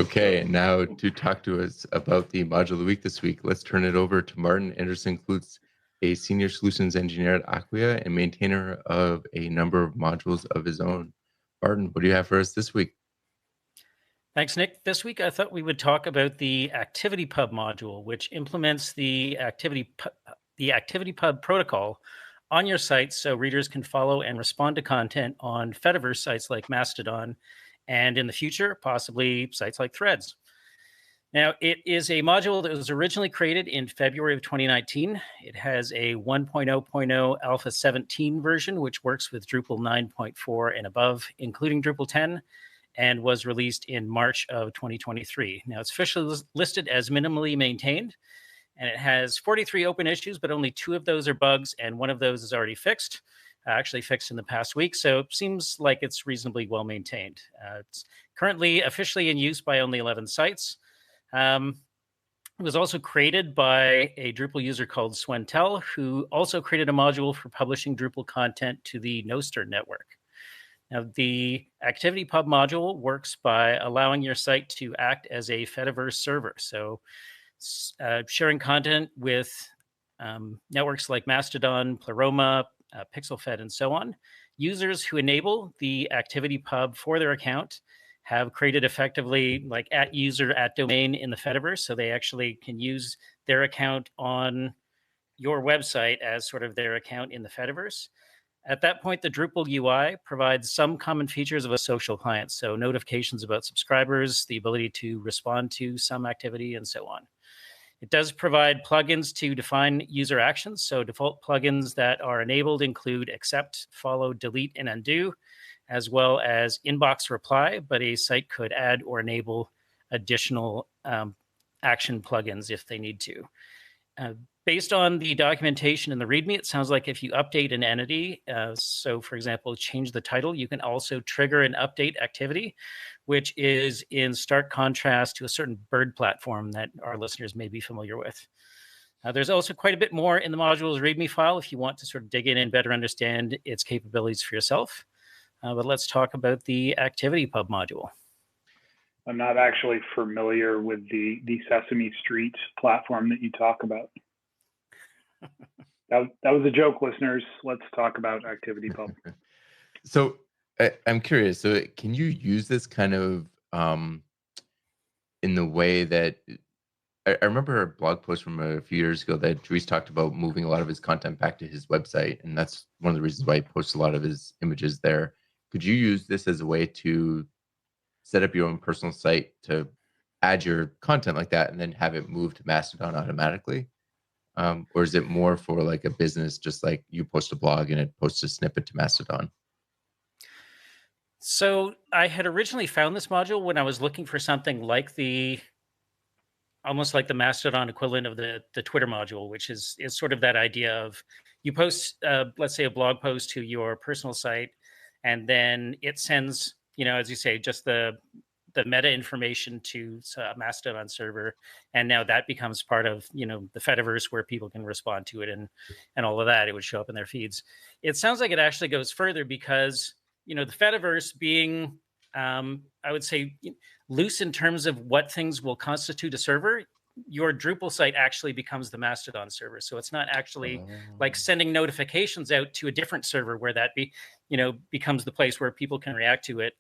Okay, now to talk to us about the module of the week this week, let's turn it over to Martin Anderson-Klutz, a senior solutions engineer at Acquia and maintainer of a number of modules of his own. Martin, what do you have for us this week? Thanks, Nick. This week, I thought we would talk about the ActivityPub module, which implements the ActivityPub protocol on your site so readers can follow and respond to content on Fediverse sites like Mastodon, and in the future, possibly sites like Threads. Now, it is a module that was originally created in February of 2019. It has a 1.0.0 Alpha 17 version, which works with Drupal 9.4 and above, including Drupal 10, and was released in March of 2023. Now, it's officially listed as minimally maintained, and it has 43 open issues, but only 2 of those are bugs, and 1 of those is already fixed, actually fixed in the past week, so it seems like it's reasonably well maintained. It's currently officially in use by only 11 sites. It was also created by a Drupal user called Swentel, who also created a module for publishing Drupal content to the Nostr network. Now, the ActivityPub module works by allowing your site to act as a Fediverse server. So sharing content with networks like Mastodon, Pleroma, PixelFed, and so on. Users who enable the ActivityPub for their account have created effectively like @user @domain in the Fediverse. So they actually can use their account on your website as sort of their account in the Fediverse. At that point, the Drupal UI provides some common features of a social client. So notifications about subscribers, the ability to respond to some activity, and so on. It does provide plugins to define user actions. So default plugins that are enabled include accept, follow, delete, and undo, as well as inbox reply, but a site could add or enable additional action plugins if they need to. Based on the documentation in the README, it sounds like if you update an entity, so for example, change the title, you can also trigger an update activity, which is in stark contrast to a certain bird platform that our listeners may be familiar with. There's also quite a bit more in the module's README file if you want to sort of dig in and better understand its capabilities for yourself. But let's talk about the ActivityPub module. I'm not actually familiar with the Sesame Street platform that you talk about. That was a joke, listeners. Let's talk about ActivityPub. So I'm curious. So can you use this kind of in the way that I remember a blog post from a few years ago that Dries talked about moving a lot of his content back to his website, and that's one of the reasons why he posts a lot of his images there. Could you use this as a way to set up your own personal site to add your content like that and then have it move to Mastodon automatically? Or is it more for like a business, just like you post a blog and it posts a snippet to Mastodon? So I had originally found this module when I was looking for something like almost like the Mastodon equivalent of the Twitter module, which is sort of that idea of you post, let's say, a blog post to your personal site, and then it sends, as you say, just the meta information to a Mastodon server, and now that becomes part of the Fediverse where people can respond to it and all of that. It would show up in their feeds. It sounds like it actually goes further because the Fediverse being I would say loose in terms of what things will constitute a server, your Drupal site actually becomes the Mastodon server. So it's not actually like sending notifications out to a different server where that becomes the place where people can react to it.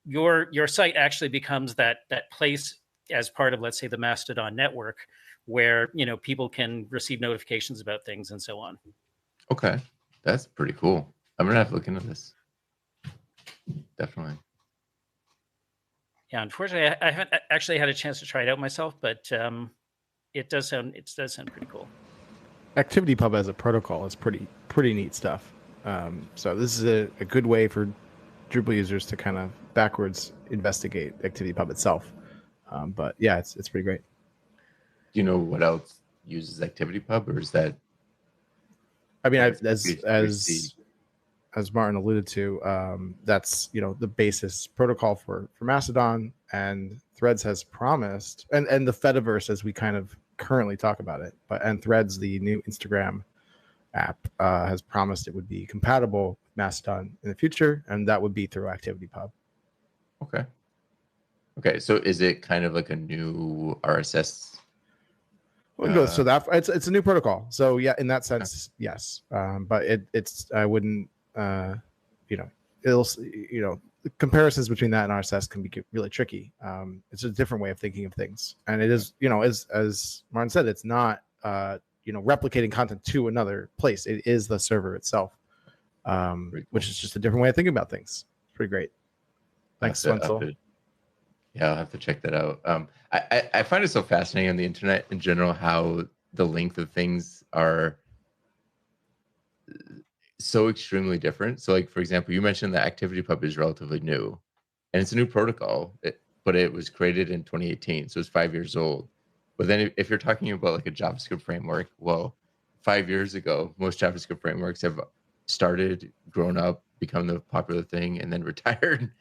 Your site actually becomes that place as part of, let's say, the Mastodon network where people can receive notifications about things and so on. Okay, that's pretty cool. I'm gonna have to look into this. Definitely. Yeah, unfortunately, I haven't actually had a chance to try it out myself, but it does sound pretty cool. ActivityPub as a protocol is pretty neat stuff. So this is a good way for Drupal users to kind of backwards investigate ActivityPub itself. But yeah, it's pretty great. Do you know what else uses ActivityPub, or is that? I mean, as Martin alluded to, that's the basis protocol for Mastodon, and Threads has promised, and the Fediverse as we kind of currently talk about it, and Threads, the new Instagram app, has promised it would be compatible with Mastodon in the future, and that would be through ActivityPub. Okay. Okay, so is it kind of like a new RSS? So that it's a new protocol. So yeah, in that sense, yes. But it's I wouldn't it'll the comparisons between that and RSS can be really tricky. It's a different way of thinking of things, and it is as Martin said, it's not replicating content to another place. It is the server itself, which is just a different way of thinking about things. It's pretty great. Thanks, Wenzel. Yeah, I'll have to check that out. I find it so fascinating on the internet in general how the length of things are so extremely different. So, like, for example, you mentioned that ActivityPub is relatively new, and it's a new protocol, but it was created in 2018, so it's 5 years old. But then if you're talking about like a JavaScript framework, well, 5 years ago, most JavaScript frameworks have started, grown up, become the popular thing, and then retired.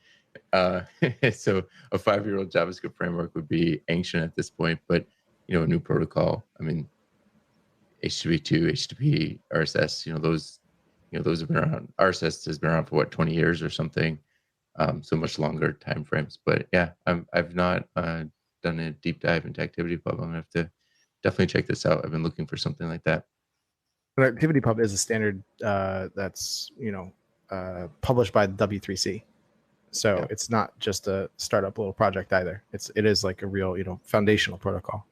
So a 5-year-old JavaScript framework would be ancient at this point, but a new protocol. I mean, HTTP2, HTTP, RSS, those have been around. RSS has been around for 20 years or something. So much longer time frames. But yeah, I've not done a deep dive into ActivityPub. I'm gonna have to definitely check this out. I've been looking for something like that. But ActivityPub is a standard that's published by the W3C. So it's not just a startup little project either. It is like a real, foundational protocol,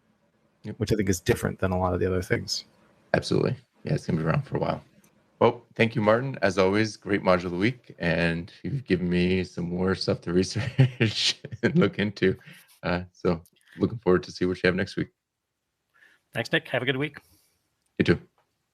which I think is different than a lot of the other things. Absolutely. Yeah, it's going to be around for a while. Well, thank you, Martin. As always, great module of the week. And you've given me some more stuff to research and look into. So looking forward to see what you have next week. Thanks, Nick. Have a good week. You too.